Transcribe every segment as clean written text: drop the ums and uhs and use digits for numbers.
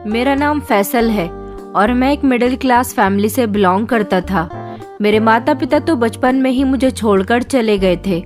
मेरा नाम फैसल है और मैं एक मिडिल क्लास फैमिली से बिलोंग करता था। मेरे माता पिता तो बचपन में ही मुझे छोड़कर चले गए थे।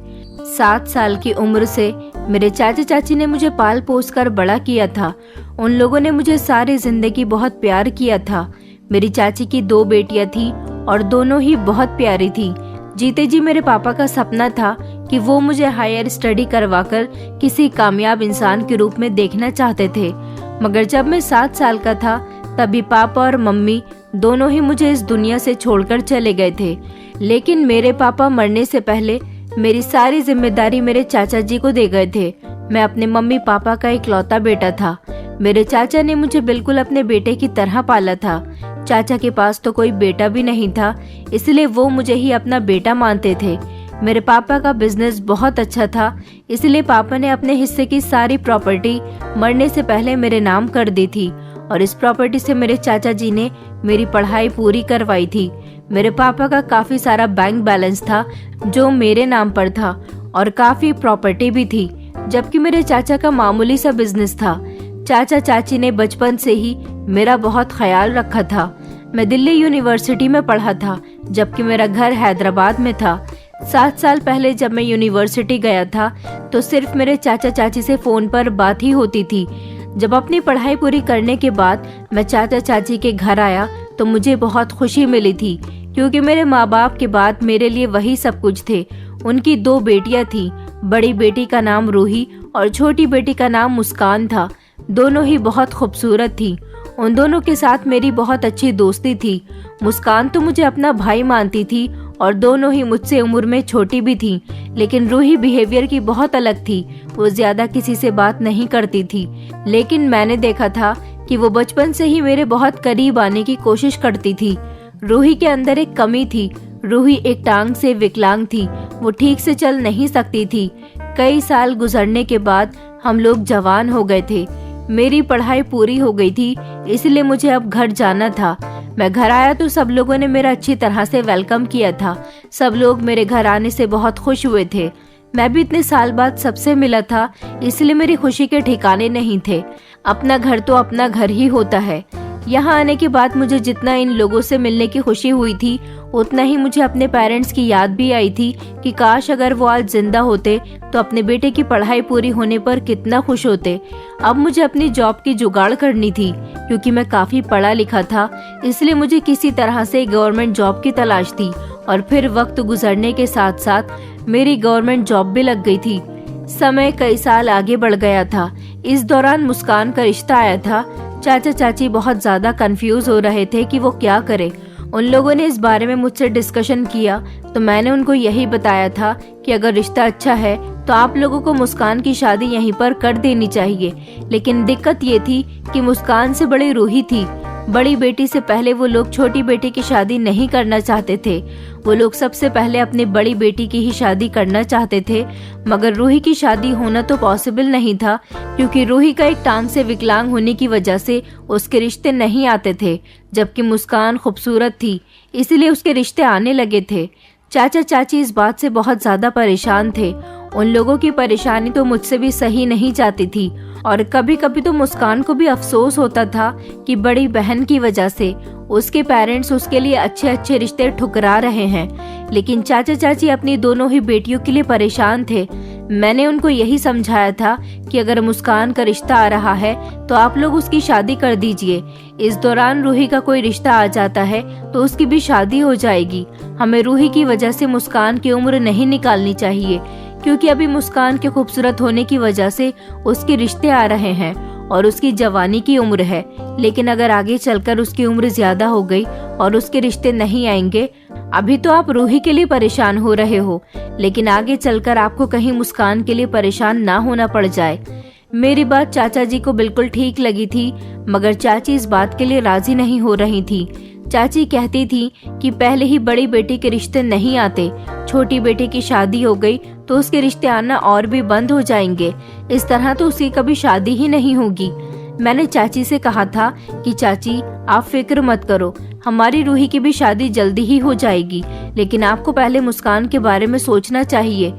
7 साल की उम्र से मेरे चाचा चाची ने मुझे पाल पोस कर बड़ा किया था। उन लोगों ने मुझे सारी जिंदगी बहुत प्यार किया था। मेरी चाची की 2 बेटियां थी और दोनों ही बहुत प्यारी थी। जीते जी मेरे पापा का सपना था कि वो मुझे हायर स्टडी करवाकर किसी कामयाब इंसान के रूप में देखना चाहते थे। मगर जब मैं 7 साल का था तभी पापा और मम्मी दोनों ही मुझे इस दुनिया से छोड़कर चले गए थे। लेकिन मेरे पापा मरने से पहले मेरी सारी जिम्मेदारी मेरे चाचा जी को दे गए थे। मैं अपने मम्मी पापा का इकलौता बेटा था। मेरे चाचा ने मुझे बिल्कुल अपने बेटे की तरह पाला था। चाचा के पास तो कोई बेटा भी नहीं था, इसलिए वो मुझे ही अपना बेटा मानते थे। मेरे पापा का बिजनेस बहुत अच्छा था, इसलिए पापा ने अपने हिस्से की सारी प्रॉपर्टी मरने से पहले मेरे नाम कर दी थी और इस प्रॉपर्टी से मेरे चाचा जी ने मेरी पढ़ाई पूरी करवाई थी। मेरे पापा का काफी सारा बैंक बैलेंस था जो मेरे नाम पर था और काफी प्रॉपर्टी भी थी, जबकि मेरे चाचा का मामूली सा बिजनेस था। चाचा चाची ने बचपन से ही मेरा बहुत ख्याल रखा था। मैं दिल्ली यूनिवर्सिटी में पढ़ा था, जबकि मेरा घर हैदराबाद में था। 7 साल पहले जब मैं यूनिवर्सिटी गया था तो सिर्फ मेरे चाचा चाची से फोन पर बात ही होती थी। जब अपनी पढ़ाई पूरी करने के बाद मैं चाचा चाची के घर आया तो मुझे बहुत खुशी मिली थी, क्योंकि मेरे माँ बाप के बाद मेरे लिए वही सब कुछ थे। उनकी 2 बेटियां थी। बड़ी बेटी का नाम रूही और छोटी बेटी का नाम मुस्कान था। दोनों ही बहुत खूबसूरत थी। उन दोनों के साथ मेरी बहुत अच्छी दोस्ती थी। मुस्कान तो मुझे अपना भाई मानती थी और दोनों ही मुझसे उम्र में छोटी भी थी। लेकिन रूही बिहेवियर की बहुत अलग थी। वो ज्यादा किसी से बात नहीं करती थी, लेकिन मैंने देखा था कि वो बचपन से ही मेरे बहुत करीब आने की कोशिश करती थी। रूही के अंदर एक कमी थी। रूही एक टांग से विकलांग थी। वो ठीक से चल नहीं सकती थी। कई साल गुजरने के बाद हम लोग जवान हो गए थे। मेरी पढ़ाई पूरी हो गई थी, इसलिए मुझे अब घर जाना था। मैं घर आया तो सब लोगों ने मेरा अच्छी तरह से वेलकम किया था। सब लोग मेरे घर आने से बहुत खुश हुए थे। मैं भी इतने साल बाद सबसे मिला था, इसलिए मेरी खुशी के ठिकाने नहीं थे। अपना घर तो अपना घर ही होता है। यहाँ आने के बाद मुझे जितना इन लोगों से मिलने की खुशी हुई थी, उतना ही मुझे अपने पेरेंट्स की याद भी आई थी कि काश अगर वो आज जिंदा होते तो अपने बेटे की पढ़ाई पूरी होने पर कितना खुश होते। अब मुझे अपनी जॉब की जुगाड़ करनी थी, क्योंकि मैं काफी पढ़ा लिखा था, इसलिए मुझे किसी तरह से गवर्नमेंट जॉब की तलाश थी। और फिर वक्त गुजरने के साथ साथ मेरी गवर्नमेंट जॉब भी लग गई थी। समय कई साल आगे बढ़ गया था। इस दौरान मुस्कान का रिश्ता आया था। चाचा चाची बहुत ज्यादा कंफ्यूज हो रहे थे कि वो क्या करे। उन लोगों ने इस बारे में मुझसे डिस्कशन किया तो मैंने उनको यही बताया था कि अगर रिश्ता अच्छा है तो आप लोगों को मुस्कान की शादी यहीं पर कर देनी चाहिए। लेकिन दिक्कत ये थी कि मुस्कान से बड़ी रूही थी। बड़ी बेटी से पहले वो लोग छोटी बेटी की शादी नहीं करना चाहते थे। वो लोग सबसे पहले अपनी बड़ी बेटी की ही शादी करना चाहते थे, मगर रूही की शादी होना तो पॉसिबल नहीं था, क्योंकि रूही का एक टांग से विकलांग होने की वजह से उसके रिश्ते नहीं आते थे। जबकि मुस्कान खूबसूरत थी, इसलिए उसके रिश्ते आने लगे थे। चाचा चाची इस बात से बहुत ज्यादा परेशान थे। उन लोगों की परेशानी तो मुझसे भी सही नहीं जाती थी और कभी कभी तो मुस्कान को भी अफसोस होता था कि बड़ी बहन की वजह से उसके पेरेंट्स उसके लिए अच्छे अच्छे रिश्ते ठुकरा रहे हैं। लेकिन चाचा चाची अपनी दोनों ही बेटियों के लिए परेशान थे। मैंने उनको यही समझाया था कि अगर मुस्कान का रिश्ता आ रहा है तो आप लोग उसकी शादी कर दीजिए। इस दौरान रूही का कोई रिश्ता आ जाता है तो उसकी भी शादी हो जाएगी। हमें रूही की वजह से मुस्कान की उम्र नहीं निकालनी चाहिए, क्योंकि अभी मुस्कान के खूबसूरत होने की वजह से उसके रिश्ते आ रहे हैं और उसकी जवानी की उम्र है। लेकिन अगर आगे चलकर उसकी उम्र ज्यादा हो गई और उसके रिश्ते नहीं आएंगे, अभी तो आप रूही के लिए परेशान हो रहे हो, लेकिन आगे चलकर आपको कहीं मुस्कान के लिए परेशान ना होना पड़ जाए। मेरी बात चाचा जी को बिल्कुल ठीक लगी थी, मगर चाची इस बात के लिए राजी नहीं हो रही थी। चाची कहती थी कि पहले ही बड़ी बेटी के रिश्ते नहीं आते, छोटी बेटी की शादी हो गई तो उसके रिश्ते आना और भी बंद हो जाएंगे। इस तरह तो उसकी कभी शादी ही नहीं होगी। मैंने चाची से कहा था कि चाची आप फिक्र मत करो, हमारी रूही की भी शादी जल्दी ही हो जाएगी, लेकिन आपको पहले मुस्कान के बारे में सोचना चाहिए।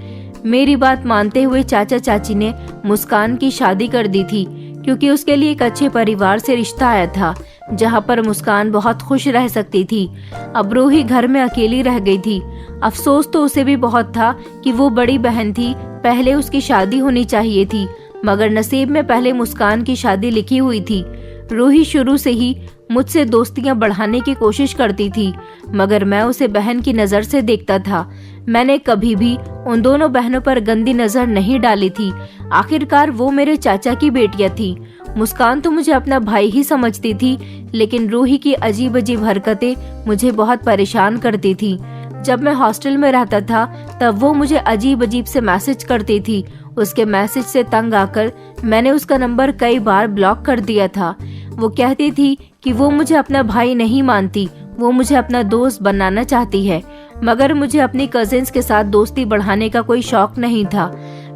मेरी बात मानते हुए चाचा चाची ने मुस्कान की शादी कर दी थी, क्योंकि उसके लिए एक अच्छे परिवार से रिश्ता आया था जहाँ पर मुस्कान बहुत खुश रह सकती थी। अब रूही घर में अकेली रह गई थी। अफसोस तो उसे भी बहुत था कि वो बड़ी बहन थी, पहले उसकी शादी होनी चाहिए थी, मगर नसीब में पहले मुस्कान की शादी लिखी हुई थी। रूही शुरू से ही मुझसे दोस्तियां बढ़ाने की कोशिश करती थी, मगर मैं उसे बहन की नज़र से देखता था। मैंने कभी भी उन दोनों बहनों पर गंदी नज़र नहीं डाली थी। आखिरकार वो मेरे चाचा की बेटियां थी। मुस्कान तो मुझे अपना भाई ही समझती थी, लेकिन रूही की अजीब अजीब हरकतें मुझे बहुत परेशान करती थी। जब मैं हॉस्टल में रहता था तब वो मुझे अजीब अजीब से मैसेज करती थी। उसके मैसेज से तंग आकर मैंने उसका नंबर कई बार ब्लॉक कर दिया था। वो कहती थी कि वो मुझे अपना भाई नहीं मानती, वो मुझे अपना दोस्त बनाना चाहती है, मगर मुझे अपनी कजिन्स के साथ दोस्ती बढ़ाने का कोई शौक नहीं था।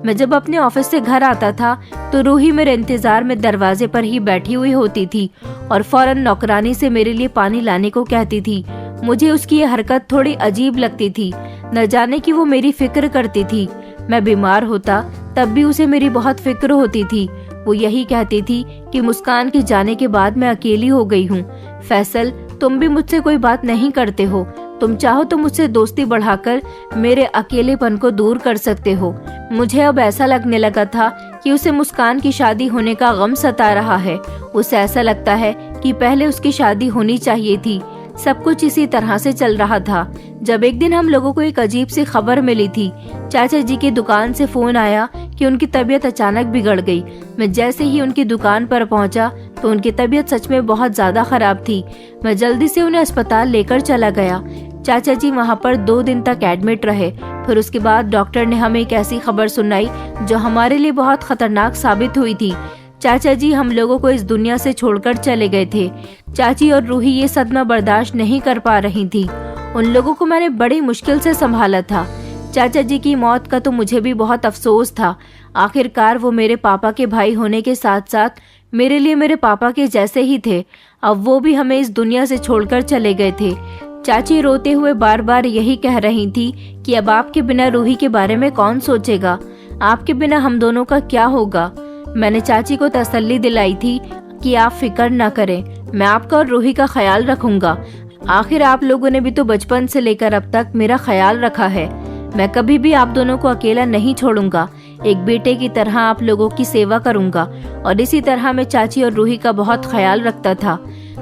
मैं जब अपने ऑफिस से घर आता था तो रूही मेरे इंतजार में दरवाजे पर ही बैठी हुई होती थी और फौरन नौकरानी से मेरे लिए पानी लाने को कहती थी। मुझे उसकी ये हरकत थोड़ी अजीब लगती थी, न जाने कि वो मेरी फिक्र करती थी। मैं बीमार होता तब भी उसे मेरी बहुत फिक्र होती थी। वो यही कहती थी कि मुस्कान के जाने के बाद मैं अकेली हो गई हूँ। फैसल, तुम भी मुझसे कोई बात नहीं करते हो, तुम चाहो तो मुझसे दोस्ती बढ़ाकर मेरे अकेलेपन को दूर कर सकते हो। मुझे अब ऐसा लगने लगा था कि उसे मुस्कान की शादी होने का गम सता रहा है। उसे ऐसा लगता है कि पहले उसकी शादी होनी चाहिए थी। सब कुछ इसी तरह से चल रहा था जब एक दिन हम लोगों को एक अजीब सी खबर मिली थी। चाचा जी की दुकान से फोन आया कि उनकी तबीयत अचानक बिगड़ गई। मैं जैसे ही उनकी दुकान पर पहुंचा तो उनकी तबीयत सच में बहुत ज्यादा खराब थी। मैं जल्दी से उन्हें अस्पताल लेकर चला गया। चाचा जी वहां पर 2 दिन तक एडमिट रहे। फिर उसके बाद डॉक्टर ने हमें एक ऐसी खबर सुनाई जो हमारे लिए बहुत खतरनाक साबित हुई थी। चाचा जी हम लोगों को इस दुनिया से छोड़कर चले गए थे। चाची और रूही ये सदमा बर्दाश्त नहीं कर पा रही थी। उन लोगों को मैंने बड़ी मुश्किल से संभाला था। चाचा जी की मौत का तो मुझे भी बहुत अफसोस था। आखिरकार वो मेरे पापा के भाई होने के साथ साथ मेरे लिए मेरे पापा के जैसे ही थे। अब वो भी हमें इस दुनिया से छोड़कर चले गए थे। चाची रोते हुए बार बार यही कह रही थी कि अब आपके बिना रूही के बारे में कौन सोचेगा, आपके बिना हम दोनों का क्या होगा। मैंने चाची को तसल्ली दिलाई थी कि आप फिक्र न करें, मैं आपका और रूही का ख्याल रखूंगा। आखिर आप लोगों ने भी तो बचपन से लेकर अब तक मेरा ख्याल रखा है। मैं कभी भी आप दोनों को अकेला नहीं छोड़ूंगा। एक बेटे की तरह आप लोगों की सेवा करूंगा। और इसी तरह मैं चाची और रूही का बहुत ख्याल रखता था।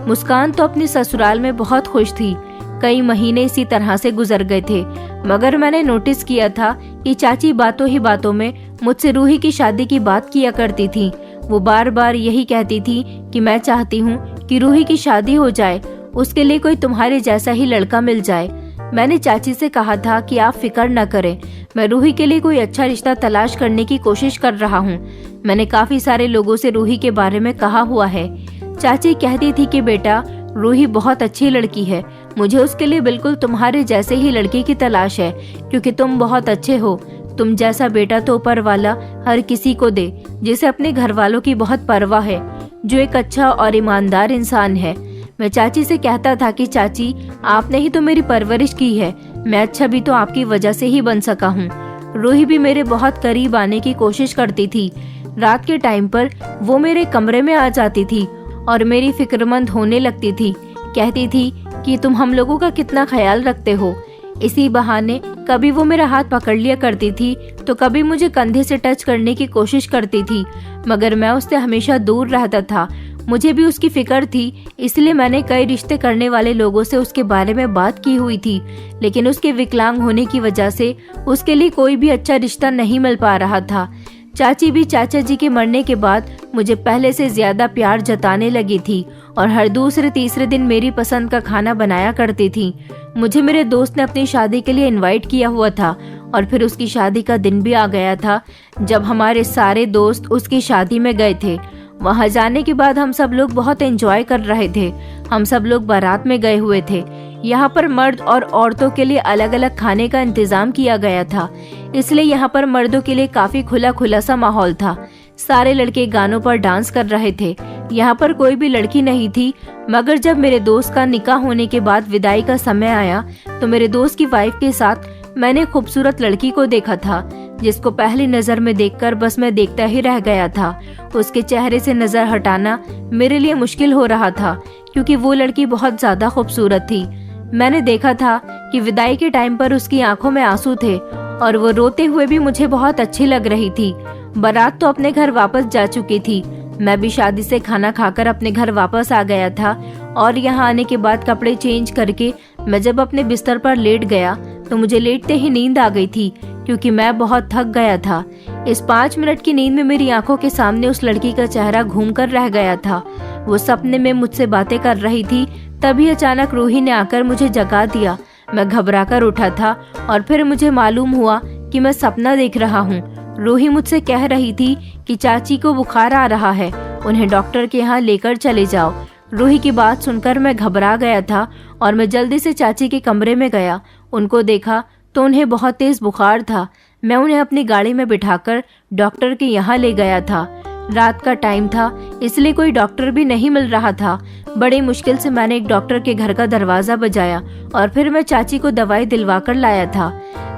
मुस्कान तो अपने ससुराल में बहुत खुश थी। कई महीने इसी तरह से गुजर गए थे, मगर मैंने नोटिस किया था कि चाची बातों ही बातों में मुझसे रूही की शादी की बात किया करती थी। वो बार बार यही कहती थी कि मैं चाहती हूँ कि रूही की शादी हो जाए, उसके लिए कोई तुम्हारे जैसा ही लड़का मिल जाए। मैंने चाची से कहा था कि आप फिक्र न करें, मैं रूही के लिए कोई अच्छा रिश्ता तलाश करने की कोशिश कर रहा हूँ। मैंने काफी सारे लोगों से रूही के बारे में कहा हुआ है। चाची कहती थी कि बेटा, रूही बहुत अच्छी लड़की है, मुझे उसके लिए बिल्कुल तुम्हारे जैसे ही लड़की की तलाश है, क्योंकि तुम बहुत अच्छे हो। तुम जैसा बेटा तो ऊपर वाला हर किसी को दे, जिसे अपने घर वालों की बहुत परवाह है, जो एक अच्छा और ईमानदार इंसान है। मैं चाची से कहता था कि चाची, आपने ही तो मेरी परवरिश की है, मैं अच्छा भी तो आपकी वजह से ही बन सका हूँ। रूही भी मेरे बहुत करीब आने की कोशिश करती थी। रात के टाइम पर वो मेरे कमरे में आ जाती थी और मेरी फिक्रमंद होने लगती थी। कहती थी कि तुम हम लोगों का कितना ख्याल रखते हो। इसी बहाने कभी वो मेरा हाथ पकड़ लिया करती थी तो कभी मुझे कंधे से टच करने की कोशिश करती थी, मगर मैं उससे हमेशा दूर रहता था। मुझे भी उसकी फिक्र थी, इसलिए मैंने कई रिश्ते करने वाले लोगों से उसके बारे में बात की हुई थी, लेकिन उसके विकलांग होने की वजह से उसके लिए कोई भी अच्छा रिश्ता नहीं मिल पा रहा था। चाची भी चाचा जी के मरने के बाद मुझे पहले से ज्यादा प्यार जताने लगी थी और हर दूसरे तीसरे दिन मेरी पसंद का खाना बनाया करती थी। मुझे मेरे दोस्त ने अपनी शादी के लिए इनवाइट किया हुआ था और फिर उसकी शादी का दिन भी आ गया था जब हमारे सारे दोस्त उसकी शादी में गए थे। वहां जाने के बाद हम सब लोग बहुत एंजॉय कर रहे थे। हम सब लोग बारात में गए हुए थे। यहाँ पर मर्द और औरतों के लिए अलग अलग खाने का इंतजाम किया गया था, इसलिए यहाँ पर मर्दों के लिए काफी खुला खुला सा माहौल था। सारे लड़के गानों पर डांस कर रहे थे। यहाँ पर कोई भी लड़की नहीं थी, मगर जब मेरे दोस्त का निकाह होने के बाद विदाई का समय आया तो मेरे दोस्त की वाइफ के साथ मैंने खूबसूरत लड़की को देखा था। जिसको पहली नजर में देखकर बस मैं देखता ही रह गया था। उसके चेहरे से नजर हटाना मेरे लिए मुश्किल हो रहा था, क्योंकि वो लड़की बहुत ज्यादा खूबसूरत थी। मैंने देखा था कि विदाई के टाइम पर उसकी आंखों में आंसू थे और वो रोते हुए भी मुझे बहुत अच्छी लग रही थी। बारात तो अपने घर वापस जा चुकी थी। मैं भी शादी से खाना खाकर अपने घर वापस आ गया था और यहाँ आने के बाद कपड़े चेंज करके मैं जब अपने बिस्तर पर लेट गया तो मुझे लेटते ही नींद आ गई थी, क्योंकि मैं बहुत थक गया था। इस 5 मिनट की नींद में मेरी आंखों के सामने उस लड़की का चेहरा घूमकर रह गया था। वो सपने में मुझसे बातें कर रही थी। तभी अचानक रूही ने आकर मुझे जगा दिया। मैं घबराकर उठा था और फिर मुझे मालूम हुआ कि मैं सपना देख रहा हूँ। रूही मुझसे कह रही थी कि चाची को बुखार आ रहा है, उन्हें डॉक्टर के यहाँ लेकर चले जाओ। रूही की बात सुनकर मैं घबरा गया था और मैं जल्दी से चाची के कमरे में गया। उनको देखा तो उन्हें बहुत तेज बुखार था। मैं उन्हें अपनी गाड़ी में बिठाकर डॉक्टर के यहाँ ले गया था। रात का टाइम था, इसलिए कोई डॉक्टर भी नहीं मिल रहा था। बड़ी मुश्किल से मैंने एक डॉक्टर के घर का दरवाजा बजाया और फिर मैं चाची को दवाई दिलवाकर लाया था।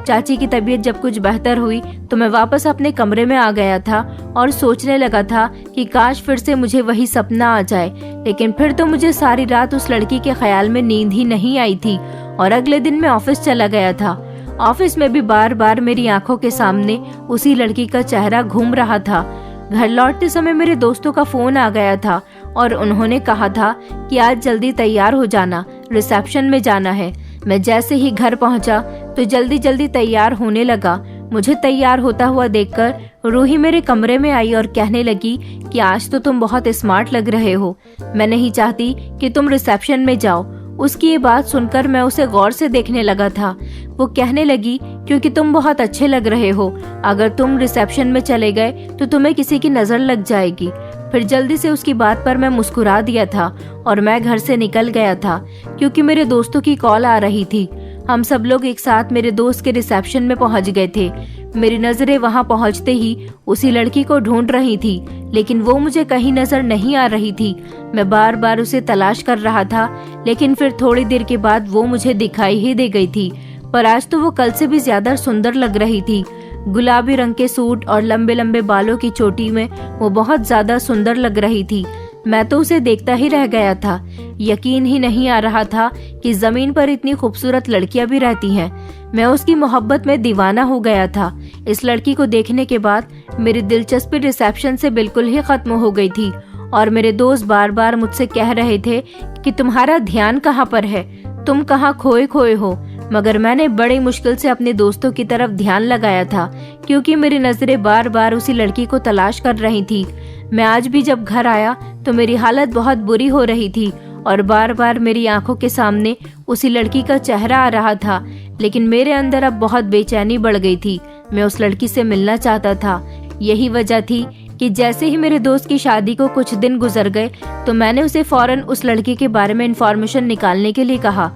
चाची की तबीयत जब कुछ बेहतर हुई तो मैं वापस अपने कमरे में आ गया था और सोचने लगा था कि काश फिर से मुझे वही सपना आ जाए। लेकिन फिर तो मुझे सारी रात उस लड़की के ख्याल में नींद ही नहीं आई थी और अगले दिन मैं ऑफिस चला गया था। ऑफिस में भी बार बार मेरी आंखों के सामने उसी लड़की का चेहरा घूम रहा था। घर लौटते समय मेरे दोस्तों का फोन आ गया था और उन्होंने कहा था कि आज जल्दी तैयार हो जाना, रिसेप्शन में जाना है। मैं जैसे ही घर पहुंचा तो जल्दी जल्दी तैयार होने लगा। मुझे तैयार होता हुआ देखकर रूही मेरे कमरे में आई और कहने लगी कि आज तो तुम बहुत स्मार्ट लग रहे हो। मैं नहीं चाहती कि तुम रिसेप्शन में जाओ। उसकी ये बात सुनकर मैं उसे गौर से देखने लगा था। वो कहने लगी क्योंकि तुम बहुत अच्छे लग रहे हो, अगर तुम रिसेप्शन में चले गए तो तुम्हें किसी की नजर लग जाएगी। फिर जल्दी से उसकी बात पर मैं मुस्कुरा दिया था और मैं घर से निकल गया था, क्योंकि मेरे दोस्तों की कॉल आ रही थी। हम सब लोग एक साथ मेरे दोस्त के रिसेप्शन में पहुंच गए थे। मेरी नजरें वहां पहुंचते ही उसी लड़की को ढूंढ रही थी, लेकिन वो मुझे कहीं नजर नहीं आ रही थी। मैं बार बार उसे तलाश कर रहा था, लेकिन फिर थोड़ी देर के बाद वो मुझे दिखाई ही दे गई थी। पर आज तो वो कल से भी ज्यादा सुंदर लग रही थी। गुलाबी रंग के सूट और लंबे लंबे बालों की चोटी में वो बहुत ज्यादा सुंदर लग रही थी। मैं तो उसे देखता ही रह गया था। यकीन ही नहीं आ रहा था कि जमीन पर इतनी खूबसूरत लड़कियां भी रहती हैं। मैं उसकी मोहब्बत में दीवाना हो गया था। इस लड़की को देखने के बाद मेरी दिलचस्पी रिसेप्शन से बिल्कुल ही खत्म हो गई थी और मेरे दोस्त बार बार मुझसे कह रहे थे कि तुम्हारा ध्यान कहाँ पर है, तुम कहाँ खोए खोए हो। मगर मैंने बड़ी मुश्किल से अपने दोस्तों की तरफ ध्यान लगाया था, क्योंकि मेरी नजरें बार बार उसी लड़की को तलाश कर रही थी। मैं आज भी जब घर आया तो मेरी हालत बहुत बुरी हो रही थी और बार बार मेरी आंखों के सामने उसी लड़की का चेहरा आ रहा था। लेकिन मेरे अंदर अब बहुत बेचैनी बढ़ गई थी। मैं उस लड़की से मिलना चाहता था। यही वजह थी कि जैसे ही मेरे दोस्त की शादी को कुछ दिन गुजर गए तो मैंने उसे फौरन उस लड़की के बारे में इंफॉर्मेशन निकालने के लिए कहा।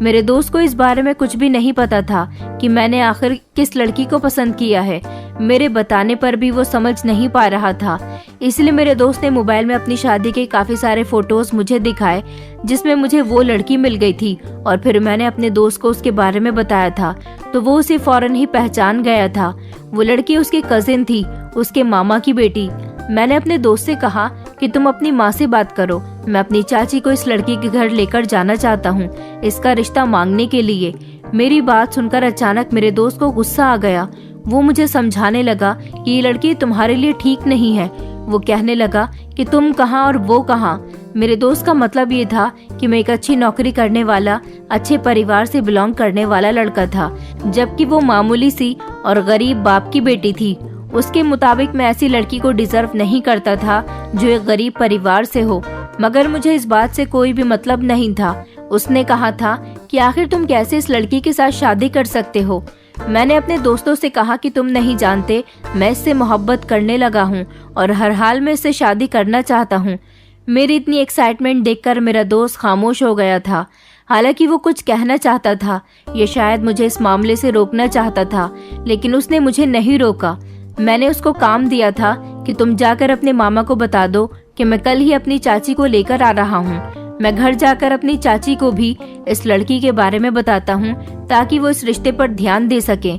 मेरे दोस्त को इस बारे में कुछ भी नहीं पता था कि मैंने आखिर किस लड़की को पसंद किया है। मेरे बताने पर भी वो समझ नहीं पा रहा था। इसलिए मेरे दोस्त ने मोबाइल में अपनी शादी के काफी सारे फोटोज मुझे दिखाए, जिसमें मुझे वो लड़की मिल गई थी। और फिर मैंने अपने दोस्त को उसके बारे में बताया था तो वो उसे फौरन ही पहचान गया था। वो लड़की उसकी कजिन थी, उसके मामा की बेटी। मैंने अपने दोस्त से कहा कि तुम अपनी माँ से बात करो, मैं अपनी चाची को इस लड़की के घर लेकर जाना चाहता हूँ इसका रिश्ता मांगने के लिए। मेरी बात सुनकर अचानक मेरे दोस्त को गुस्सा आ गया। वो मुझे समझाने लगा कि ये लड़की तुम्हारे लिए ठीक नहीं है। वो कहने लगा कि तुम कहाँ और वो कहाँ। मेरे दोस्त का मतलब ये था कि मैं एक अच्छी नौकरी करने वाला, अच्छे परिवार से बिलोंग करने वाला लड़का था, जबकि वो मामूली सी और गरीब बाप की बेटी थी। उसके मुताबिक मैं ऐसी लड़की को डिजर्व नहीं करता था जो एक गरीब परिवार से हो। मगर मुझे इस बात से कोई भी मतलब नहीं था। उसने कहा था कि आखिर तुम कैसे इस लड़की के साथ शादी कर सकते हो। मैंने अपने दोस्तों से कहा कि तुम नहीं जानते, मैं इससे मोहब्बत करने लगा हूँ और हर हाल में इससे शादी करना चाहता हूँ। मेरी इतनी एक्साइटमेंट देखकर मेरा दोस्त खामोश हो गया था। हालांकि वो कुछ कहना चाहता था, ये शायद मुझे इस मामले से रोकना चाहता था, लेकिन उसने मुझे नहीं रोका। मैंने उसको काम दिया था कि तुम जाकर अपने मामा को बता दो कि मैं कल ही अपनी चाची को लेकर आ रहा हूँ। मैं घर जाकर अपनी चाची को भी इस लड़की के बारे में बताता हूँ ताकि वो इस रिश्ते पर ध्यान दे सके।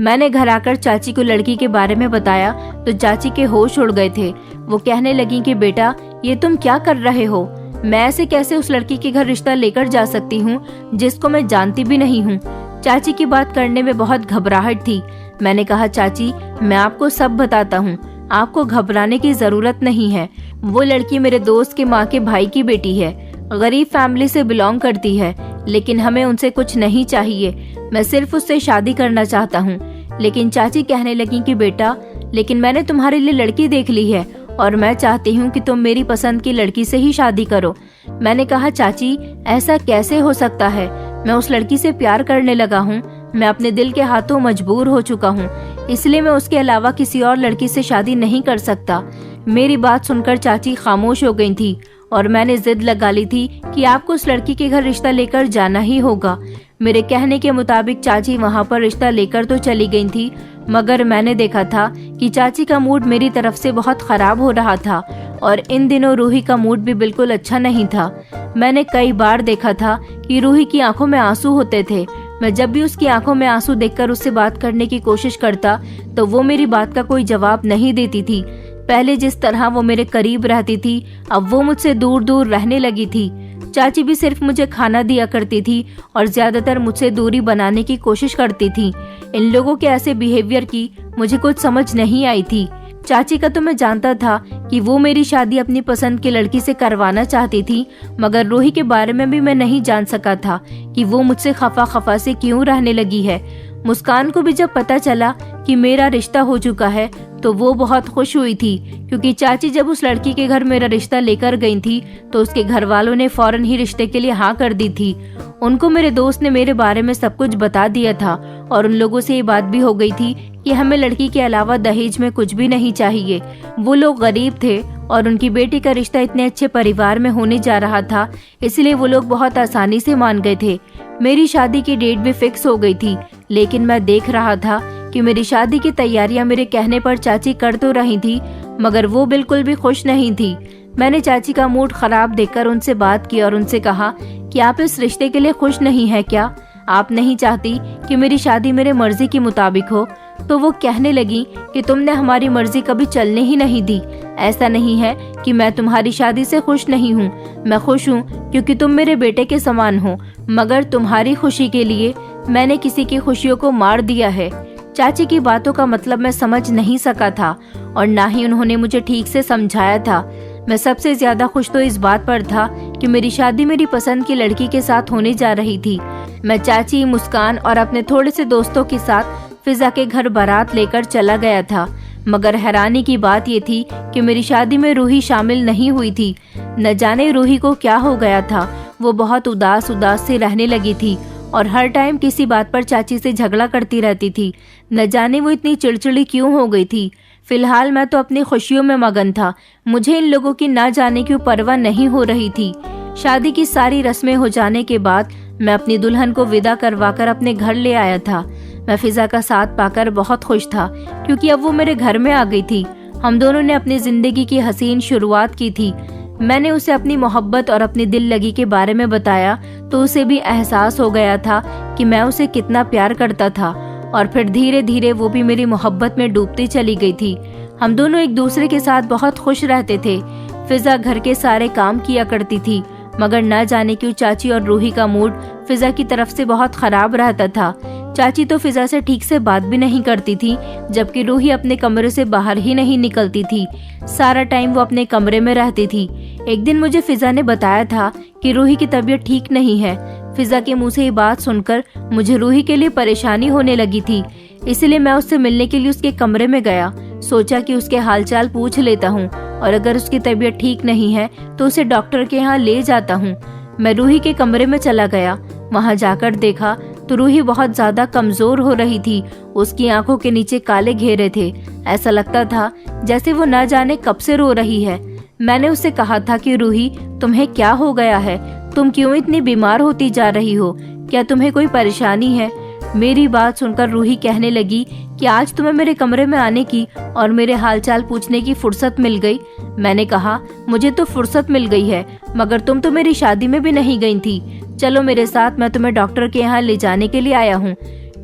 मैंने घर आकर चाची को लड़की के बारे में बताया तो चाची के होश उड़ गए थे। वो कहने लगी कि बेटा, ये तुम क्या कर रहे हो? मैं ऐसे कैसे उस लड़की के घर रिश्ता लेकर जा सकती हूँ जिसको मैं जानती भी नहीं हूँ। चाची की बात करने में बहुत घबराहट थी। मैंने कहा, चाची मैं आपको सब बताता हूँ, आपको घबराने की जरूरत नहीं है। वो लड़की मेरे दोस्त के माँ के भाई की बेटी है, गरीब फैमिली से बिलोंग करती है, लेकिन हमें उनसे कुछ नहीं चाहिए। मैं सिर्फ उससे शादी करना चाहता हूँ। लेकिन चाची कहने लगी कि बेटा, लेकिन मैंने तुम्हारे लिए लड़की देख ली है और मैं चाहती हूँ कि तुम मेरी पसंद की लड़की से ही शादी करो। मैंने कहा, चाची ऐसा कैसे हो सकता है? मैं उस लड़की से प्यार करने लगा हूँ। मैं अपने दिल के हाथों मजबूर हो चुका हूँ, इसलिए मैं उसके अलावा किसी और लड़की से शादी नहीं कर सकता। मेरी बात सुनकर चाची खामोश हो गई थी और मैंने जिद लगा ली थी कि आपको उस लड़की के घर रिश्ता लेकर जाना ही होगा। मेरे कहने के मुताबिक चाची वहाँ पर रिश्ता लेकर तो चली गई थी, मगर मैंने देखा था कि चाची का मूड मेरी तरफ से बहुत खराब हो रहा था और इन दिनों रूही का मूड भी बिल्कुल अच्छा नहीं था। मैंने कई बार देखा था कि रूही की आंखों में आंसू होते थे। मैं जब भी उसकी आंखों में आंसू देखकर उससे बात करने की कोशिश करता तो वो मेरी बात का कोई जवाब नहीं देती थी। पहले जिस तरह वो मेरे करीब रहती थी, अब वो मुझसे दूर दूर रहने लगी थी। चाची भी सिर्फ मुझे खाना दिया करती थी और ज्यादातर मुझसे दूरी बनाने की कोशिश करती थी। इन लोगों के ऐसे बिहेवियर की मुझे कुछ समझ नहीं आई थी। चाची का तो मैं जानता था कि वो मेरी शादी अपनी पसंद की लड़की से करवाना चाहती थी, मगर रूही के बारे में भी मैं नहीं जान सका था कि वो मुझसे खफा खफा से क्यों रहने लगी है। मुस्कान को भी जब पता चला कि मेरा रिश्ता हो चुका है तो वो बहुत खुश हुई थी, क्योंकि चाची जब उस लड़की के घर मेरा रिश्ता लेकर गई थी तो उसके घर वालों ने फौरन ही रिश्ते के लिए हाँ कर दी थी। उनको मेरे दोस्त ने मेरे बारे में सब कुछ बता दिया था और उन लोगों से ये बात भी हो गई थी कि हमें लड़की के अलावा दहेज में कुछ भी नहीं चाहिए। वो लोग गरीब थे और उनकी बेटी का रिश्ता इतने अच्छे परिवार में होने जा रहा था, इसलिए वो लोग बहुत आसानी से मान गए थे। मेरी शादी की डेट भी फिक्स हो गई थी, लेकिन मैं देख रहा था कि मेरी शादी की तैयारियां मेरे कहने पर चाची कर तो रही थी, मगर वो बिल्कुल भी खुश नहीं थी। मैंने चाची का मूड खराब देखकर उनसे बात की और उनसे कहा कि आप इस रिश्ते के लिए खुश नहीं है क्या? आप नहीं चाहती कि मेरी शादी मेरे मर्जी के मुताबिक हो? तो वो कहने लगी कि तुमने हमारी मर्जी कभी चलने ही नहीं दी। ऐसा नहीं है कि मैं तुम्हारी शादी से खुश नहीं हूँ, मैं खुश हूँ क्योंकि तुम मेरे बेटे के समान हो, मगर तुम्हारी खुशी के लिए मैंने किसी की खुशियों को मार दिया है। चाची की बातों का मतलब मैं समझ नहीं सका था और ना ही उन्होंने मुझे ठीक से समझाया था। मैं सबसे ज्यादा खुश तो इस बात पर था कि मेरी शादी मेरी पसंद की लड़की के साथ होने जा रही थी। मैं चाची, मुस्कान और अपने थोड़े से दोस्तों के साथ फिजा के घर बारात लेकर चला गया था, मगर हैरानी की बात ये थी कि मेरी शादी में रूही शामिल नहीं हुई थी। न जाने रूही को क्या हो गया था, वो बहुत उदास उदास से रहने लगी थी और हर टाइम किसी बात पर चाची से झगड़ा करती रहती थी। न जाने वो इतनी चिड़चिड़ी क्यों हो गई थी। फिलहाल मैं तो अपनी खुशियों में मगन था, मुझे इन लोगों की ना जाने की परवाह नहीं हो रही थी। शादी की सारी रस्में हो जाने के बाद मैं अपनी दुल्हन को विदा करवाकर अपने घर ले आया था। मैं फिजा का साथ पाकर बहुत खुश था, क्योंकि अब वो मेरे घर में आ गई थी। हम दोनों ने अपनी जिंदगी की हसीन शुरुआत की थी। मैंने उसे अपनी मोहब्बत और अपनी दिल लगी के बारे में बताया तो उसे भी एहसास हो गया था कि मैं उसे कितना प्यार करता था, और फिर धीरे धीरे वो भी मेरी मोहब्बत में डूबती चली गई थी। हम दोनों एक दूसरे के साथ बहुत खुश रहते थे। फिजा घर के सारे काम किया करती थी, मगर न जाने क्यों चाची और रूही का मूड फिजा की तरफ से बहुत खराब रहता था। चाची तो फिजा से ठीक से बात भी नहीं करती थी, जबकि रूही अपने कमरे से बाहर ही नहीं निकलती थी। सारा टाइम वो अपने कमरे में रहती थी। एक दिन मुझे फिजा ने बताया था कि रूही की तबीयत ठीक नहीं है। फिजा के मुंह से ये बात सुनकर मुझे रूही के लिए परेशानी होने लगी थी, इसलिए मैं उससे मिलने के लिए उसके कमरे में गया। सोचा कि उसके हालचाल पूछ लेता हूँ और अगर उसकी तबीयत ठीक नहीं है तो उसे डॉक्टर के यहाँ ले जाता हूँ। मैं रूही के कमरे में चला गया। वहाँ जाकर देखा तो रूही बहुत ज्यादा कमजोर हो रही थी। उसकी आंखों के नीचे काले घेरे थे। ऐसा लगता था जैसे वो ना जाने कब से रो रही है। मैंने उससे कहा था कि रूही, तुम्हें क्या हो गया है? तुम क्यों इतनी बीमार होती जा रही हो? क्या तुम्हें कोई परेशानी है? मेरी बात सुनकर रूही कहने लगी कि आज तुम्हें मेरे कमरे में आने की और मेरे हालचाल पूछने की फुर्सत मिल गई। मैंने कहा, मुझे तो फुर्सत मिल गई है, मगर तुम तो मेरी शादी में भी नहीं गई थी। चलो मेरे साथ, मैं तुम्हें डॉक्टर के यहाँ ले जाने के लिए आया हूँ।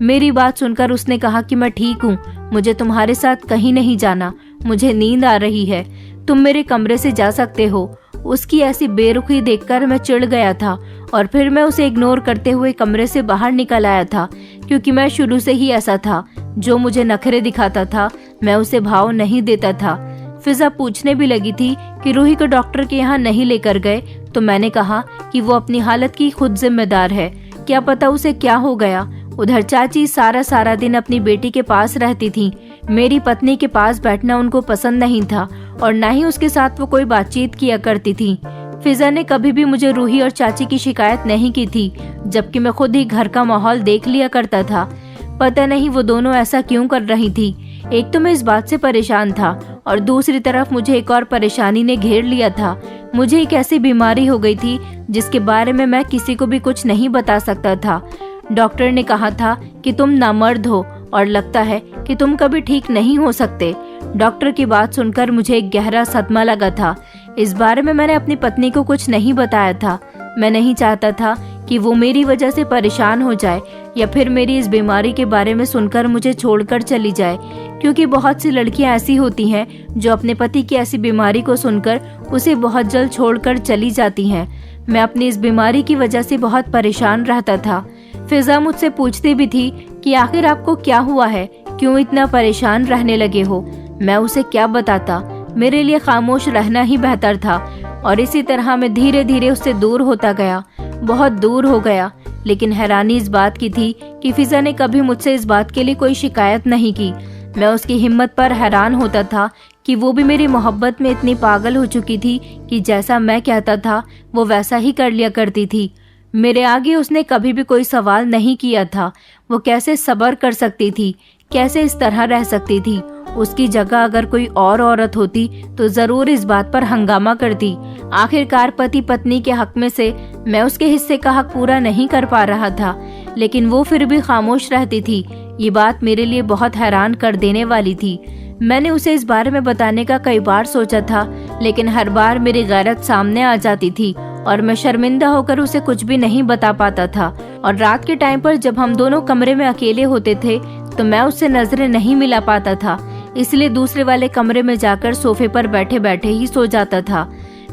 मेरी बात सुनकर उसने कहा कि मैं ठीक हूँ, मुझे तुम्हारे साथ कहीं नहीं जाना, मुझे नींद आ रही है, तुम मेरे कमरे से जा सकते हो। उसकी ऐसी बेरुखी देखकर मैं चिढ़ गया था और फिर मैं उसे इग्नोर करते हुए कमरे से बाहर निकल आया था, क्योंकि मैं शुरू से ही ऐसा था। जो मुझे नखरे दिखाता था मैं उसे भाव नहीं देता था। फिजा पूछने भी लगी थी कि रूही को डॉक्टर के यहाँ नहीं लेकर गए, तो मैंने कहा कि वो अपनी हालत की खुद जिम्मेदार है, क्या पता उसे क्या हो गया। उधर चाची सारा दिन अपनी बेटी के पास रहती थी। मेरी पत्नी के पास बैठना उनको पसंद नहीं था और न ही उसके साथ वो कोई बातचीत किया करती थी। फिजा ने कभी भी मुझे रूही और चाची की शिकायत नहीं की थी, जबकि मैं खुद ही घर का माहौल देख लिया करता था। पता नहीं वो दोनों ऐसा क्यों कर रही थी। एक तो मैं इस बात से परेशान था और दूसरी तरफ मुझे एक और परेशानी ने घेर लिया था। मुझे एक ऐसी बीमारी हो गई थी जिसके बारे में मैं किसी को भी कुछ नहीं बता सकता था। डॉक्टर ने कहा था कि तुम नामर्द हो और लगता है कि तुम कभी ठीक नहीं हो सकते। डॉक्टर की बात सुनकर मुझे एक गहरा सदमा लगा था। इस बारे में मैंने अपनी पत्नी को कुछ नहीं बताया था। मैं नहीं चाहता था कि वो मेरी वजह से परेशान हो जाए या फिर मेरी इस बीमारी के बारे में सुनकर मुझे छोड़कर चली जाए, क्योंकि बहुत सी लड़कियां ऐसी होती हैं जो अपने पति की ऐसी बीमारी को सुनकर उसे बहुत जल्द छोड़कर चली जाती हैं। मैं अपनी इस बीमारी की वजह से बहुत परेशान रहता था। फिजा मुझसे पूछती भी थी कि आखिर आपको क्या हुआ है, क्यों इतना परेशान रहने लगे हो। मैं उसे क्या बताता, मेरे लिए खामोश रहना ही बेहतर था। और इसी तरह मैं धीरे धीरे उससे दूर होता गया, बहुत दूर हो गया। लेकिन हैरानी इस बात की थी कि फिजा ने कभी मुझसे इस बात के लिए कोई शिकायत नहीं की। मैं उसकी हिम्मत पर हैरान होता था कि वो भी मेरी मोहब्बत में इतनी पागल हो चुकी थी कि जैसा मैं कहता था वो वैसा ही कर लिया करती थी। मेरे आगे उसने कभी भी कोई सवाल नहीं किया था। वो कैसे सब्र कर सकती थी, कैसे इस तरह रह सकती थी। उसकी जगह अगर कोई और औरत होती तो जरूर इस बात पर हंगामा करती। आखिरकार पति पत्नी के हक में से मैं उसके हिस्से का हक पूरा नहीं कर पा रहा था, लेकिन वो फिर भी खामोश रहती थी। ये बात मेरे लिए बहुत हैरान कर देने वाली थी। मैंने उसे इस बारे में बताने का कई बार सोचा था, लेकिन हर बार मेरी गैरत सामने आ जाती थी और मैं शर्मिंदा होकर उसे कुछ भी नहीं बता पाता था। और रात के टाइम पर जब हम दोनों कमरे में अकेले होते थे तो मैं उससे नजरें नहीं मिला पाता था, इसलिए दूसरे वाले कमरे में जाकर सोफे पर बैठे बैठे ही सो जाता था।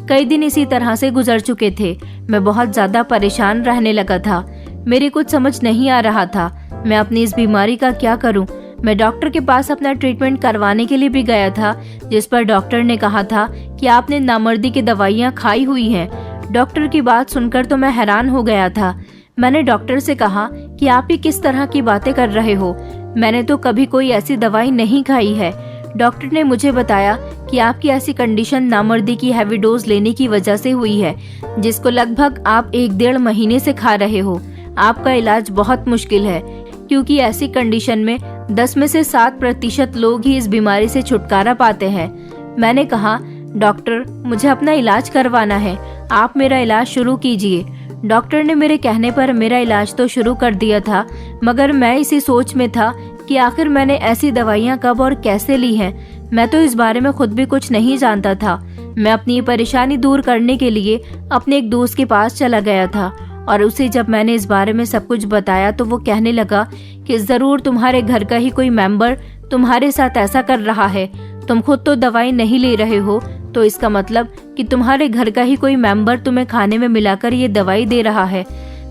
कई दिन इसी तरह से गुजर चुके थे। मैं बहुत ज्यादा परेशान रहने लगा था। मेरी कुछ समझ नहीं आ रहा था मैं अपनी इस बीमारी का क्या करूं। मैं डॉक्टर के पास अपना ट्रीटमेंट करवाने के लिए भी गया था, जिस पर डॉक्टर ने कहा था कि आपने नामर्दी की दवाइयां खाई हुई हैं। डॉक्टर की बात सुनकर तो मैं हैरान हो गया था। मैंने डॉक्टर से कहा कि आप ही किस तरह की बातें कर रहे हो, मैंने तो कभी कोई ऐसी दवाई नहीं खाई है। डॉक्टर ने मुझे बताया कि आपकी ऐसी कंडीशन नामर्दी की हैवी डोज लेने की वजह से हुई है, जिसको लगभग आप 1-1.5 महीने से खा रहे हो। आपका इलाज बहुत मुश्किल है, क्योंकि ऐसी कंडीशन में 10 में से 7% लोग ही इस बीमारी से छुटकारा पाते हैं। मैंने कहा, डॉक्टर मुझे अपना इलाज करवाना है, आप मेरा इलाज शुरू कीजिए। डॉक्टर ने मेरे कहने पर मेरा इलाज तो शुरू कर दिया था, मगर मैं इसी सोच में था कि आखिर मैंने ऐसी दवाइयाँ कब और कैसे ली हैं। मैं तो इस बारे में खुद भी कुछ नहीं जानता था। मैं अपनी परेशानी दूर करने के लिए अपने एक दोस्त के पास चला गया था और उसे जब मैंने इस बारे में सब कुछ बताया तो वो कहने लगा कि जरूर तुम्हारे घर का ही कोई मेंबर तुम्हारे साथ ऐसा कर रहा है। तुम खुद तो दवाई नहीं ले रहे हो, तो इसका मतलब कि तुम्हारे घर का ही कोई मेंबर तुम्हें खाने में मिलाकर ये दवाई दे रहा है।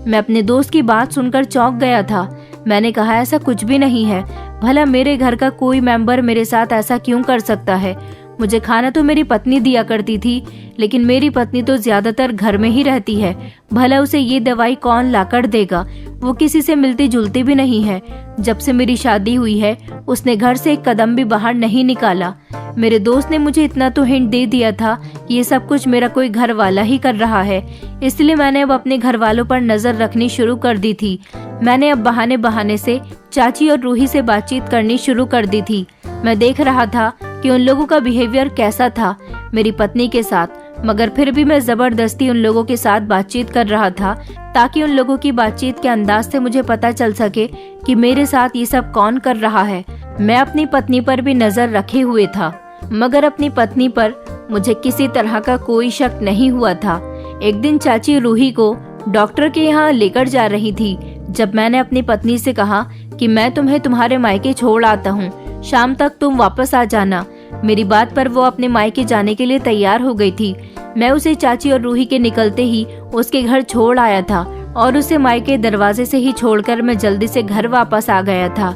मैं अपने दोस्त की बात सुनकर चौंक गया था। मैंने कहा, ऐसा कुछ भी नहीं है, भला मेरे घर का कोई मेंबर मेरे साथ ऐसा क्यों कर सकता है। मुझे खाना तो मेरी पत्नी दिया करती थी, लेकिन मेरी पत्नी तो ज्यादातर घर में ही रहती है, भला उसे ये दवाई कौन लाकर देगा। वो किसी से मिलती जुलती भी नहीं है। जब से मेरी शादी हुई है उसने घर से एक कदम भी बाहर नहीं निकाला। मेरे दोस्त ने मुझे इतना तो हिंट दे दिया था कि ये सब कुछ मेरा कोई घर वाला ही कर रहा है, इसलिए मैंने अब अपने घर वालों पर नजर रखनी शुरू कर दी थी। मैंने अब बहाने बहाने से चाची और रूही से बातचीत करनी शुरू कर दी थी। मैं देख रहा था कि उन लोगों का बिहेवियर कैसा था मेरी पत्नी के साथ, मगर फिर भी मैं जबरदस्ती उन लोगों के साथ बातचीत कर रहा था, ताकि उन लोगों की बातचीत के अंदाज से मुझे पता चल सके कि मेरे साथ ये सब कौन कर रहा है। मैं अपनी पत्नी पर भी नजर रखे हुए था, मगर अपनी पत्नी पर मुझे किसी तरह का कोई शक नहीं हुआ था। एक दिन चाची रूही को डॉक्टर के यहाँ लेकर जा रही थी। जब मैंने अपनी पत्नी से कहा कि मैं तुम्हें तुम्हारे मायके छोड़ आता हूँ, शाम तक तुम वापस आ जाना। मेरी बात पर वो अपने मायके जाने के लिए तैयार हो गई थी। मैं उसे चाची और रूही के निकलते ही उसके घर छोड़ आया था और उसे मायके दरवाजे से ही छोड़कर मैं जल्दी से घर वापस आ गया था।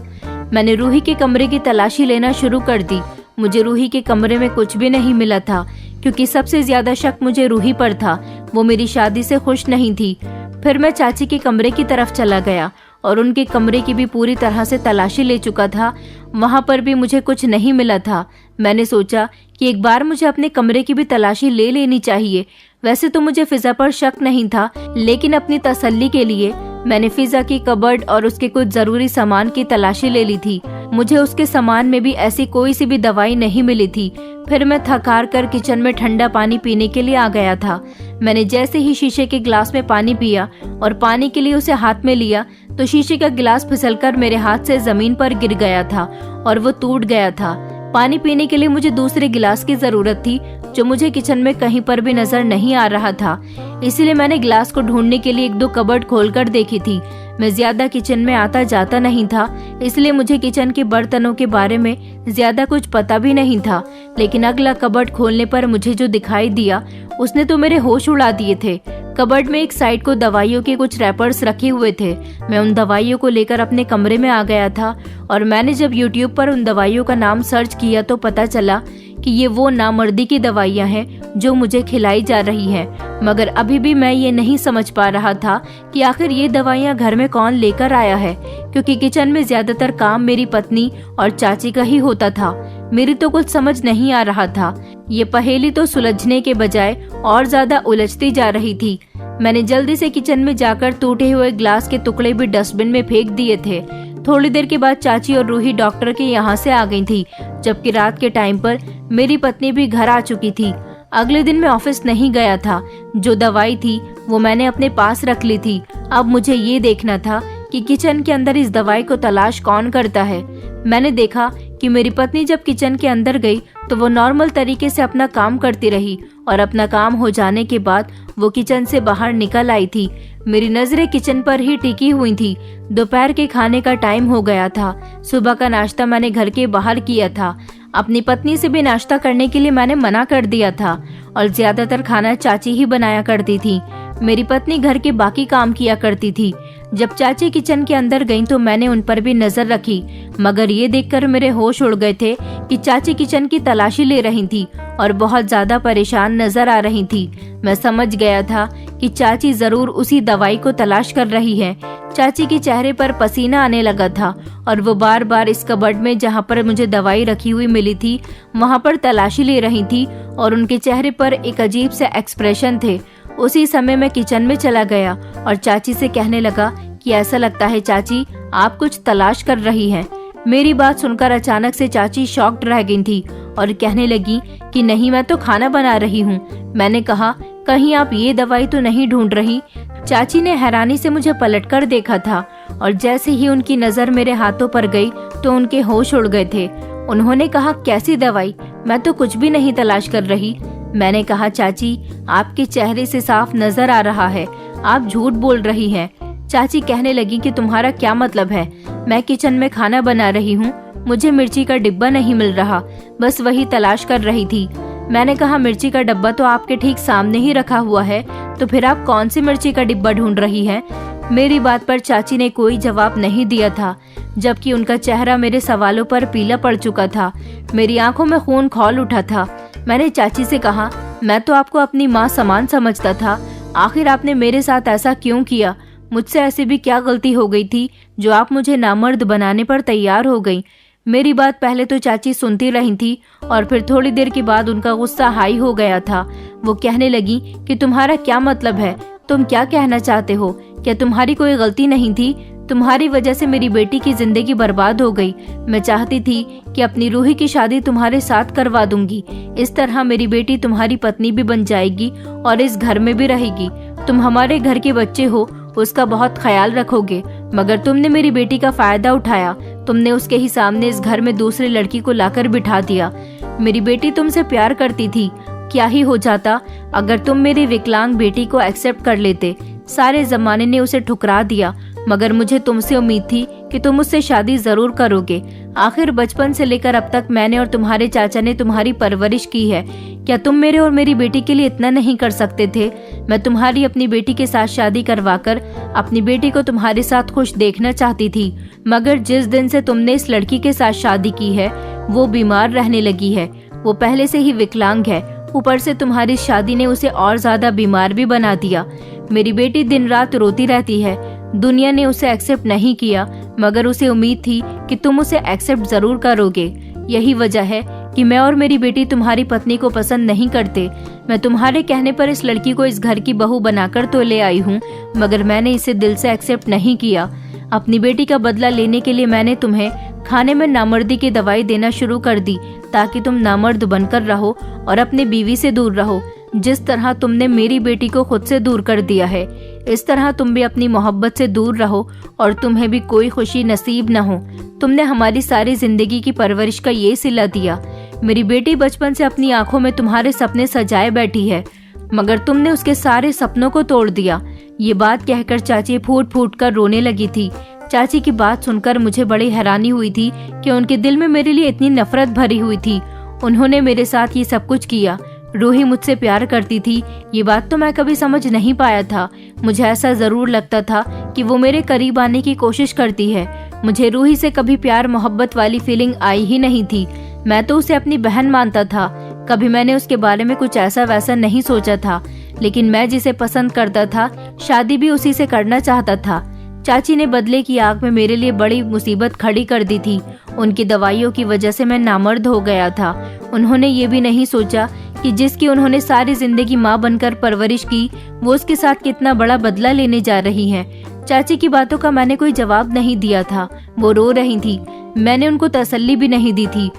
मैंने रूही के कमरे की तलाशी लेना शुरू कर दी। मुझे रूही के कमरे में कुछ भी नहीं मिला था, क्योंकि सबसे ज्यादा शक मुझे रूही पर था। वो मेरी शादी से खुश नहीं थी। फिर मैं चाची के कमरे की तरफ चला गया और उनके कमरे की भी पूरी तरह से तलाशी ले चुका था। वहां पर भी मुझे कुछ नहीं मिला था। मैंने सोचा कि एक बार मुझे अपने कमरे की भी तलाशी ले लेनी चाहिए। वैसे तो मुझे फिजा पर शक नहीं था, लेकिन अपनी तसल्ली के लिए मैंने फिजा की कबर्ड और उसके कुछ जरूरी सामान की तलाशी ले ली थी। मुझे उसके सामान में भी ऐसी कोई सी भी दवाई नहीं मिली थी। फिर मैं थक हार कर किचन में ठंडा पानी पीने के लिए आ गया था। मैंने जैसे ही शीशे के गिलास में पानी पिया और पानी के लिए उसे हाथ में लिया तो शीशे का गिलास फिसलकर मेरे हाथ से जमीन पर गिर गया था और वो टूट गया था। पानी पीने के लिए मुझे दूसरे गिलास की जरूरत थी, जो मुझे किचन में कहीं पर भी नजर नहीं आ रहा था। इसलिए मैंने गिलास को ढूंढने के लिए 1-2 कबर्ड खोलकर देखी थी। मैं ज्यादा किचन में आता जाता नहीं था, इसलिए मुझे किचन के बर्तनों के बारे में ज्यादा कुछ पता भी नहीं था। लेकिन अगला कबर्ड खोलने पर मुझे जो दिखाई दिया उसने तो मेरे होश उड़ा दिए थे। कबर्ड में एक साइड को दवाइयों के कुछ रैपर्स रखे हुए थे। मैं उन दवाइयों को लेकर अपने कमरे में आ गया था और मैंने जब YouTube पर उन दवाइयों का नाम सर्च किया तो पता चला कि ये वो नामर्दी की दवाइयाँ हैं जो मुझे खिलाई जा रही हैं। मगर अभी भी मैं ये नहीं समझ पा रहा था कि आखिर ये दवाइयाँ घर में कौन लेकर आया है, क्योंकि किचन में ज्यादातर काम मेरी पत्नी और चाची का ही होता था। मेरी तो कुछ समझ नहीं आ रहा था। ये पहेली तो सुलझने के बजाय और ज्यादा उलझती जा रही थी। मैंने जल्दी से किचन में जाकर टूटे हुए ग्लास के टुकड़े भी डस्टबिन में फेंक दिए थे। थोड़ी देर के बाद चाची और रूही डॉक्टर के यहाँ से आ गई थी, जबकि रात के टाइम पर मेरी पत्नी भी घर आ चुकी थी। अगले दिन मैं ऑफिस नहीं गया था। जो दवाई थी वो मैंने अपने पास रख ली थी। अब मुझे ये देखना था कि किचन के अंदर इस दवाई को तलाश कौन करता है। मैंने देखा कि मेरी पत्नी जब किचन के अंदर गई तो वो नॉर्मल तरीके से अपना काम करती रही और अपना काम हो जाने के बाद वो किचन से बाहर निकल आई थी। मेरी नजरें किचन पर ही टिकी हुई थी। दोपहर के खाने का टाइम हो गया था। सुबह का नाश्ता मैंने घर के बाहर किया था। अपनी पत्नी से भी नाश्ता करने के लिए मैंने मना कर दिया था और ज्यादातर खाना चाची ही बनाया करती थी। मेरी पत्नी घर के बाकी काम किया करती थी। जब चाची किचन के अंदर गईं तो मैंने उन पर भी नजर रखी, मगर ये देखकर मेरे होश उड़ गए थे कि चाची किचन की तलाशी ले रही थी और बहुत ज्यादा परेशान नजर आ रही थी। मैं समझ गया था कि चाची जरूर उसी दवाई को तलाश कर रही है। चाची के चेहरे पर पसीना आने लगा था और वो बार बार इस कबर्ड में जहाँ पर मुझे दवाई रखी हुई मिली थी वहाँ पर तलाशी ले रही थी और उनके चेहरे पर एक अजीब से एक्सप्रेशन थे। उसी समय मैं किचन में चला गया और चाची से कहने लगा कि ऐसा लगता है चाची आप कुछ तलाश कर रही हैं। मेरी बात सुनकर अचानक से चाची शॉक्ड रह गई थी और कहने लगी कि नहीं, मैं तो खाना बना रही हूँ। मैंने कहा कहीं आप ये दवाई तो नहीं ढूंढ रही। चाची ने हैरानी से मुझे पलटकर देखा था और जैसे ही उनकी नजर मेरे हाथों पर गई तो उनके होश उड़ गए थे। उन्होंने कहा कैसी दवाई, मैं तो कुछ भी नहीं तलाश कर रही। मैंने कहा चाची आपके चेहरे से साफ नजर आ रहा है आप झूठ बोल रही हैं। चाची कहने लगी कि तुम्हारा क्या मतलब है, मैं किचन में खाना बना रही हूँ, मुझे मिर्ची का डिब्बा नहीं मिल रहा, बस वही तलाश कर रही थी। मैंने कहा मिर्ची का डिब्बा तो आपके ठीक सामने ही रखा हुआ है, तो फिर आप कौन सी मिर्ची का डिब्बा ढूंढ रही हैं? मेरी बात पर चाची ने कोई जवाब नहीं दिया था, जबकि उनका चेहरा मेरे सवालों पर पीला पड़ चुका था। मेरी आंखों में खून खौल उठा था। मैंने चाची से कहा मैं तो आपको अपनी माँ समान समझता था, आखिर आपने मेरे साथ ऐसा क्यों किया? मुझसे ऐसी भी क्या गलती हो गई थी जो आप मुझे नामर्द बनाने पर तैयार हो गई? मेरी बात पहले तो चाची सुनती रही थी और फिर थोड़ी देर के बाद उनका गुस्सा हाई हो गया था। वो कहने लगी कि तुम्हारा क्या मतलब है, तुम क्या कहना चाहते हो? क्या तुम्हारी कोई गलती नहीं थी? तुम्हारी वजह से मेरी बेटी की जिंदगी बर्बाद हो गई। मैं चाहती थी कि अपनी रूही की शादी तुम्हारे साथ करवा दूंगी। इस तरह मेरी बेटी तुम्हारी पत्नी भी बन जाएगी और इस घर में भी रहेगी। तुम हमारे घर के बच्चे हो, उसका बहुत ख्याल रखोगे, मगर तुमने मेरी बेटी का फायदा उठाया। तुमने उसके ही सामने इस घर में दूसरी लड़की को लाकर बिठा दिया। मेरी बेटी तुमसे प्यार करती थी। क्या ही हो जाता अगर तुम मेरी विकलांग बेटी को एक्सेप्ट कर लेते। सारे जमाने ने उसे ठुकरा दिया, मगर मुझे तुमसे उम्मीद थी कि तुम मुझसे शादी जरूर करोगे। आखिर बचपन से लेकर अब तक मैंने और तुम्हारे चाचा ने तुम्हारी परवरिश की है। क्या तुम मेरे और मेरी बेटी के लिए इतना नहीं कर सकते थे? मैं तुम्हारी अपनी बेटी के साथ शादी करवाकर अपनी बेटी को तुम्हारे साथ खुश देखना चाहती थी, मगर जिस दिन से तुमने इस लड़की के साथ शादी की है वो बीमार रहने लगी है। वो पहले से ही विकलांग है, ऊपर से तुम्हारी शादी ने उसे और ज्यादा बीमार भी बना दिया। मेरी बेटी दिन रात रोती रहती है। दुनिया ने उसे एक्सेप्ट नहीं किया, मगर उसे उम्मीद थी कि तुम उसे एक्सेप्ट जरूर करोगे। यही वजह है कि मैं और मेरी बेटी तुम्हारी पत्नी को पसंद नहीं करते। मैं तुम्हारे कहने पर इस लड़की को इस घर की बहू बनाकर तो ले आई हूँ, मगर मैंने इसे दिल से एक्सेप्ट नहीं किया। अपनी बेटी का बदला लेने के लिए मैंने तुम्हें खाने में नामर्दी की दवाई देना शुरू कर दी, ताकि तुम नामर्द बनकर रहो और अपनी बीवी से दूर रहो। जिस तरह तुमने मेरी बेटी को खुद से दूर कर दिया है, इस तरह तुम भी अपनी मोहब्बत से दूर रहो और तुम्हें भी कोई खुशी नसीब न हो। तुमने हमारी सारी जिंदगी की परवरिश का ये सिला दिया। मेरी बेटी बचपन से अपनी आंखों में तुम्हारे सपने सजाए बैठी है, मगर तुमने उसके सारे सपनों को तोड़ दिया। ये बात कहकर चाची फूट फूट कर रोने लगी थी। चाची की बात सुनकर मुझे बड़ी हैरानी हुई थी कि उनके दिल में मेरे लिए इतनी नफरत भरी हुई थी। उन्होंने मेरे साथ ये सब कुछ किया। रूही मुझसे प्यार करती थी, ये बात तो मैं कभी समझ नहीं पाया था। मुझे ऐसा जरूर लगता था कि वो मेरे करीब आने की कोशिश करती है। मुझे रूही से कभी प्यार मोहब्बत वाली फीलिंग आई ही नहीं थी। मैं तो उसे अपनी बहन मानता था। कभी मैंने उसके बारे में कुछ ऐसा वैसा नहीं सोचा था, लेकिन मैं जिसे पसंद करता था शादी भी उसी से करना चाहता था। चाची ने बदले की आग में मेरे लिए बड़ी मुसीबत खड़ी कर दी थी। उनकी दवाइयों की वजह से मैं नामर्द हो गया था। उन्होंने ये भी नहीं सोचा कि जिसकी उन्होंने सारी जिंदगी माँ बनकर परवरिश की, वो उसके साथ कितना बड़ा बदला लेने जा रही है। चाची की बातों का मैंने कोई जवाब नहीं दिया था। वो रो रही थी, मैंने उनको तसल्ली भी नहीं दी थी।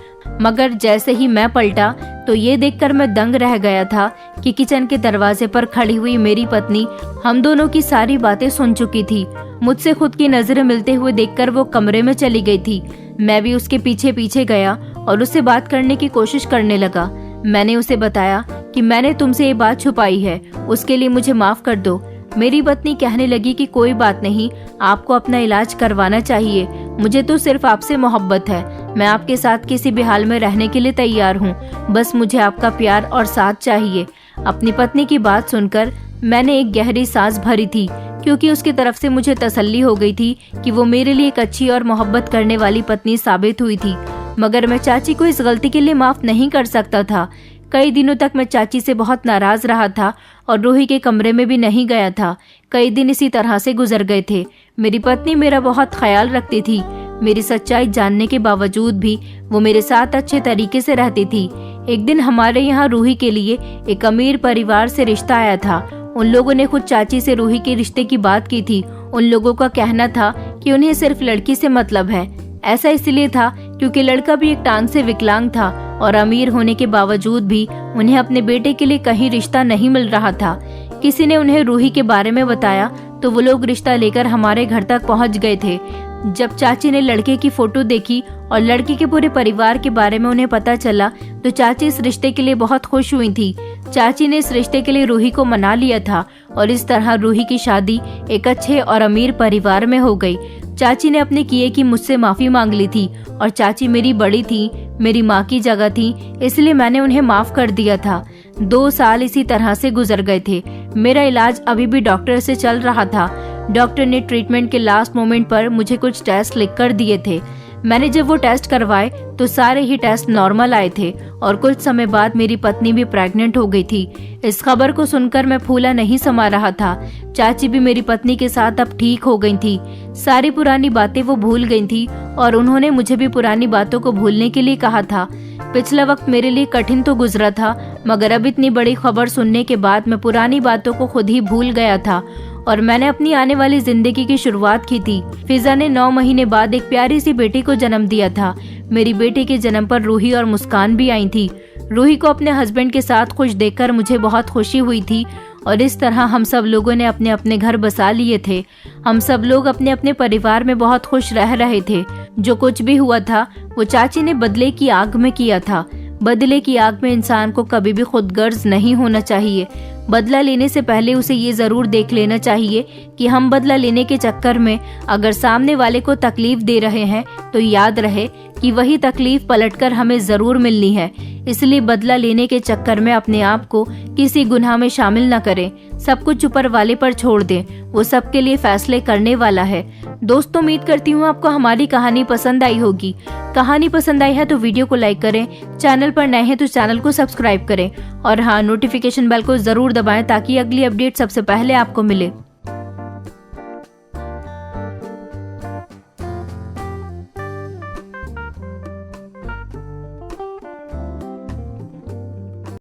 मगर जैसे ही मैं पलटा तो ये देखकर मैं दंग रह गया था कि किचन के दरवाजे पर खड़ी हुई मेरी पत्नी हम दोनों की सारी बातें सुन चुकी थी। मुझसे खुद की नजरें मिलते हुए देखकर वो कमरे में चली गई थी। मैं भी उसके पीछे पीछे गया और उससे बात करने की कोशिश करने लगा। मैंने उसे बताया कि मैंने तुमसे ये बात छुपाई है, उसके लिए मुझे माफ कर दो। मेरी पत्नी कहने लगी कि कोई बात नहीं, आपको अपना इलाज करवाना चाहिए। मुझे तो सिर्फ आपसे मोहब्बत है। मैं आपके साथ किसी भी हाल में रहने के लिए तैयार हूँ। बस मुझे आपका प्यार और साथ चाहिए। अपनी पत्नी की बात सुनकर मैंने एक गहरी सांस भरी थी, क्योंकि उसकी तरफ से मुझे तसल्ली हो गई थी कि वो मेरे लिए एक अच्छी और मोहब्बत करने वाली पत्नी साबित हुई थी। मगर मैं चाची को इस गलती के लिए माफ नहीं कर सकता था। कई दिनों तक मैं चाची से बहुत नाराज रहा था और रूही के कमरे में भी नहीं गया था। कई दिन इसी तरह से गुजर गए थे। मेरी पत्नी मेरा बहुत ख्याल रखती थी। मेरी सच्चाई जानने के बावजूद भी वो मेरे साथ अच्छे तरीके से रहती थी। एक दिन हमारे यहाँ रूही के लिए एक अमीर परिवार से रिश्ता आया था। उन लोगों ने खुद चाची से रूही के रिश्ते की बात की थी। उन लोगों का कहना था कि उन्हें सिर्फ लड़की से मतलब है। ऐसा इसलिए था क्योंकि लड़का भी एक टांग से विकलांग था और अमीर होने के बावजूद भी उन्हें अपने बेटे के लिए कहीं रिश्ता नहीं मिल रहा था। किसी ने उन्हें रूही के बारे में बताया तो वो लोग रिश्ता लेकर हमारे घर तक पहुंच गए थे। जब चाची ने लड़के की फोटो देखी और लड़की के पूरे परिवार के बारे में उन्हें पता चला तो चाची इस रिश्ते के लिए बहुत खुश हुई थी। चाची ने इस रिश्ते के लिए रूही को मना लिया था और इस तरह रूही की शादी एक अच्छे और अमीर परिवार में हो गई। चाची ने अपने किए की मुझसे माफी मांग ली थी और चाची मेरी बड़ी थी, मेरी माँ की जगह थी, इसलिए मैंने उन्हें माफ कर दिया था। 2 साल इसी तरह से गुजर गए थे। मेरा इलाज अभी भी डॉक्टर से चल रहा था। डॉक्टर ने ट्रीटमेंट के लास्ट मोमेंट पर मुझे कुछ टेस्ट लिख कर दिए थे। मैंने जब वो टेस्ट करवाए तो सारे ही टेस्ट नॉर्मल आए थे और कुछ समय बाद मेरी पत्नी भी प्रेग्नेंट हो गई थी। इस खबर को सुनकर मैं फूला नहीं समा रहा था। चाची भी मेरी पत्नी के साथ अब ठीक हो गई थी। सारी पुरानी बातें वो भूल गई थी और उन्होंने मुझे भी पुरानी बातों को भूलने के लिए कहा था। पिछला वक्त मेरे लिए कठिन तो गुजरा था, मगर अब इतनी बड़ी खबर सुनने के बाद मैं पुरानी बातों को खुद ही भूल गया था और मैंने अपनी आने वाली जिंदगी की शुरुआत की थी। फिजा ने 9 महीने बाद एक प्यारी सी बेटी को जन्म दिया था। मेरी बेटी के जन्म पर रूही और मुस्कान भी आई थी। रूही को अपने हस्बैंड के साथ खुश देखकर मुझे बहुत खुशी हुई थी और इस तरह हम सब लोगों ने अपने अपने घर बसा लिए थे। हम सब लोग अपने अपने परिवार में बहुत खुश रह रहे थे। जो कुछ भी हुआ था वो चाची ने बदले की आग में किया था। बदले की आग में इंसान को कभी भी खुदगर्ज नहीं होना चाहिए। बदला लेने से पहले उसे ये जरूर देख लेना चाहिए कि हम बदला लेने के चक्कर में अगर सामने वाले को तकलीफ दे रहे हैं तो याद रहे कि वही तकलीफ पलटकर हमें जरूर मिलनी है। इसलिए बदला लेने के चक्कर में अपने आप को किसी गुनाह में शामिल न करें। सब कुछ ऊपर वाले पर छोड़ दें, वो सबके लिए फैसले करने वाला है। दोस्तों, उम्मीद करती हूँ आपको हमारी कहानी पसंद आई होगी। कहानी पसंद आई है तो वीडियो को लाइक करें, चैनल पर नए हैं तो चैनल को सब्सक्राइब करें और हाँ, नोटिफिकेशन बेल को जरूर दबाएं ताकि अगली अपडेट सबसे पहले आपको मिले।